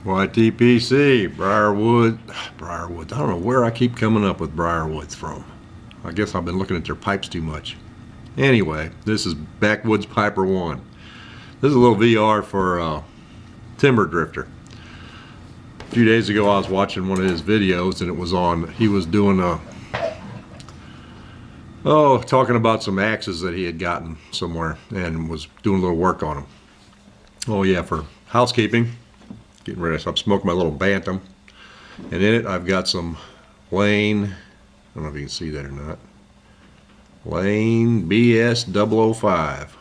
YTPC, Briarwood. I don't know where I keep coming up with Briarwoods from. I guess I've been looking at their pipes too much. Anyway, this is Backwoods Piper 1. This is a little VR for Timberdrifter. A few days ago I was watching one of his videos and it was on, he was doing talking about some axes that he had gotten somewhere and was doing a little work on them. Oh yeah, for housekeeping. Getting ready to stop smoking my little Bantam. And in it I've got some Lane, I don't know if you can see that or not, Lane BS 005.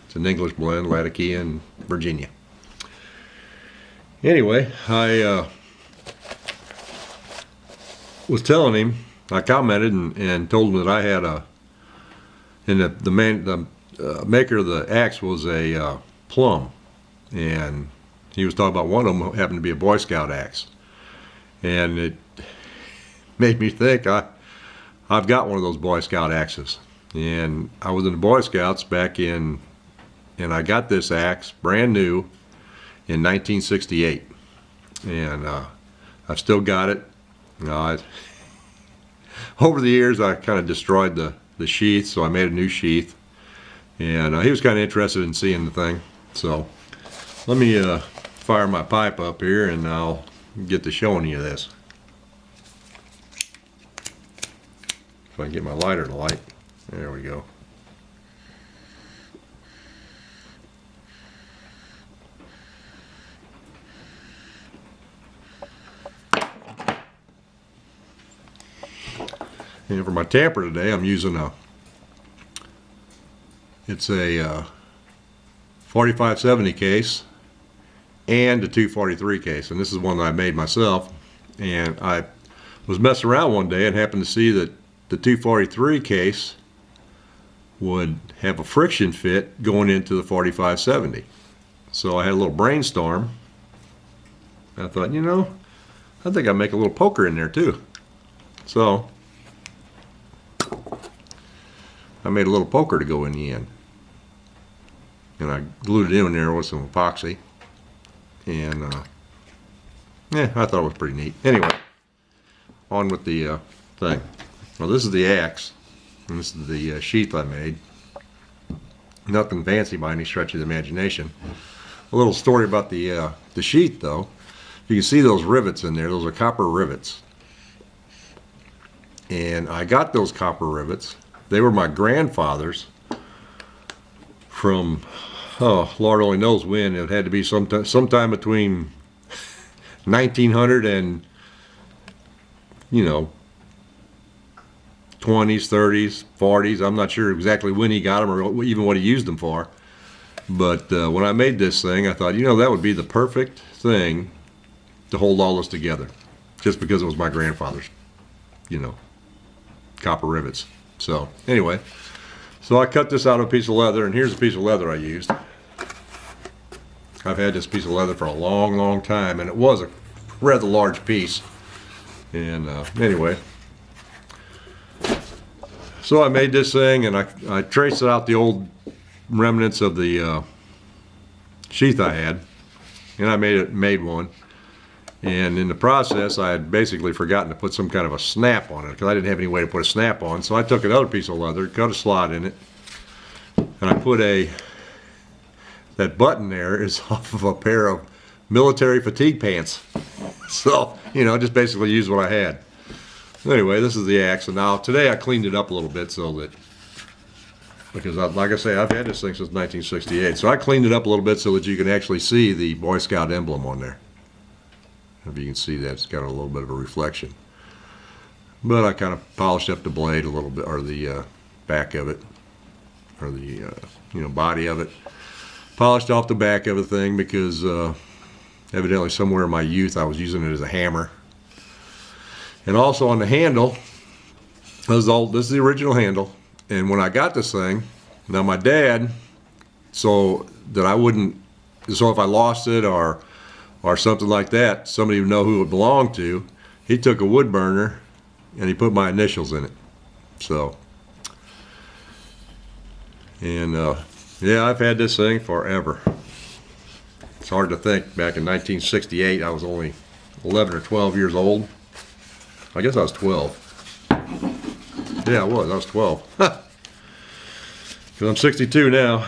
It's an English blend, Latakia and Virginia. Anyway, I was telling him, I commented and told him that I had the maker of the axe was a Plum, and he was talking about one of them happened to be a Boy Scout axe, and it made me think I've got one of those Boy Scout axes, and I was in the Boy Scouts back in, and I got this axe brand new in 1968, and I've still got it. Over the years I kind of destroyed the sheath, so I made a new sheath, and he was kind of interested in seeing the thing. So let me fire my pipe up here and I'll get to showing you this. If I can get my lighter to light. There we go. And for my tamper today, I'm using it's a 4570 case and a 243 case, and this is one that I made myself. And I was messing around one day and happened to see that the 243 case would have a friction fit going into the 4570. So I had a little brainstorm. I thought, you know, I think I'd make a little poker in there too. So I made a little poker to go in the end, and I glued it in there with some epoxy, and yeah, I thought it was pretty neat. Anyway, on with the thing. Well, this is the axe, and this is the sheath I made. Nothing fancy by any stretch of the imagination. A little story about the sheath, though. You can see those rivets in there. Those are copper rivets, and I got those copper rivets. They were my grandfather's from, oh, Lord only knows when. It had to be sometime between 1900 and, you know, 20s, 30s, 40s. I'm not sure exactly when he got them or even what he used them for. But when I made this thing, I thought, you know, that would be the perfect thing to hold all this together. Just because it was my grandfather's, you know, copper rivets. So anyway, so I cut this out of a piece of leather, and here's a piece of leather I used. I've had this piece of leather for a long, long time, and it was a rather large piece. And anyway, so I made this thing, and I traced out the old remnants of the sheath I had, and I made one. And in the process, I had basically forgotten to put some kind of a snap on it because I didn't have any way to put a snap on. So I took another piece of leather, cut a slot in it, and I put that button there is off of a pair of military fatigue pants. So, you know, just basically used what I had. Anyway, this is the axe, and now today I cleaned it up a little bit so that, because like I say, I've had this thing since 1968. So I cleaned it up a little bit so that you can actually see the Boy Scout emblem on there. If you can see that, it's got a little bit of a reflection. But I kind of polished up the blade a little bit, or the back of it, or the you know, body of it. Polished off the back of the thing because evidently somewhere in my youth I was using it as a hammer. And also on the handle, this is the original handle. And when I got this thing, now my dad, so if I lost it or something like that, somebody would know who it belonged to, he took a wood burner and he put my initials in it. So, and yeah, I've had this thing forever. It's hard to think. Back in 1968, I was only 11 or 12 years old. I guess I was 12. Yeah, I was 12. Because I'm 62 now.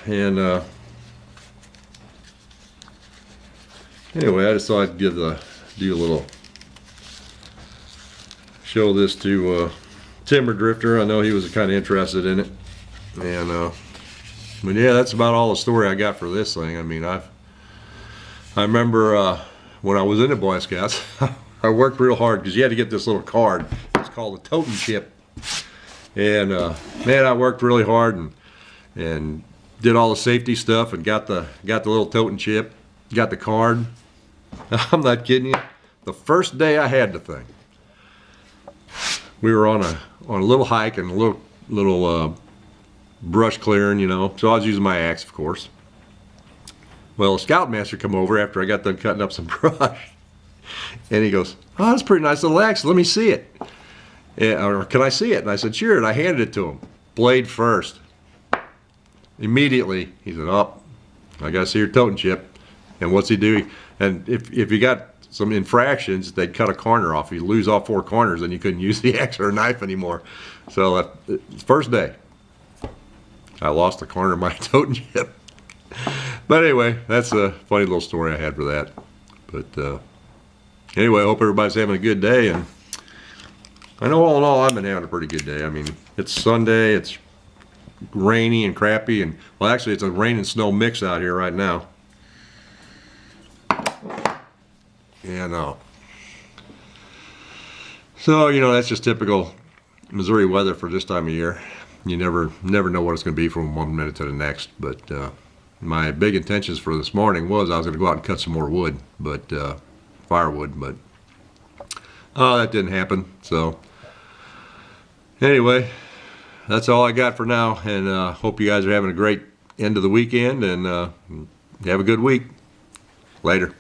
And anyway, I just thought I'd do a little, show this to Timberdrifter. I know he was kind of interested in it. And but yeah, that's about all the story I got for this thing. I mean, I remember when I was in the Boy Scouts, I worked real hard because you had to get this little card. It's called a totem chip. And man, I worked really hard and did all the safety stuff and got the little totem chip, got the card. I'm not kidding you. The first day I had the thing, we were on a little hike and a little brush clearing, you know. So I was using my axe, of course. Well, a scoutmaster come over after I got done cutting up some brush, and he goes, "Oh, that's a pretty nice little axe. Let me see it." Or can I see it? And I said, "Sure." And I handed it to him, blade first. Immediately, he said, "Oh, I gotta see your totem chip." And what's he do? And if you got some infractions, they'd cut a corner off. You lose all 4 corners, then you couldn't use the axe or knife anymore. So first day, I lost a corner of my totem chip. But anyway, that's a funny little story I had for that. But anyway, I hope everybody's having a good day. And I know all in all, I've been having a pretty good day. I mean, it's Sunday, it's rainy and crappy, and well, actually, it's a rain and snow mix out here right now. And so, you know, that's just typical Missouri weather for this time of year. You never know what it's going to be from one minute to the next. But my big intentions for this morning was I was going to go out and cut some more wood, but firewood, but that didn't happen. So anyway, that's all I got for now, and hope you guys are having a great end of the weekend, and have a good week. Later.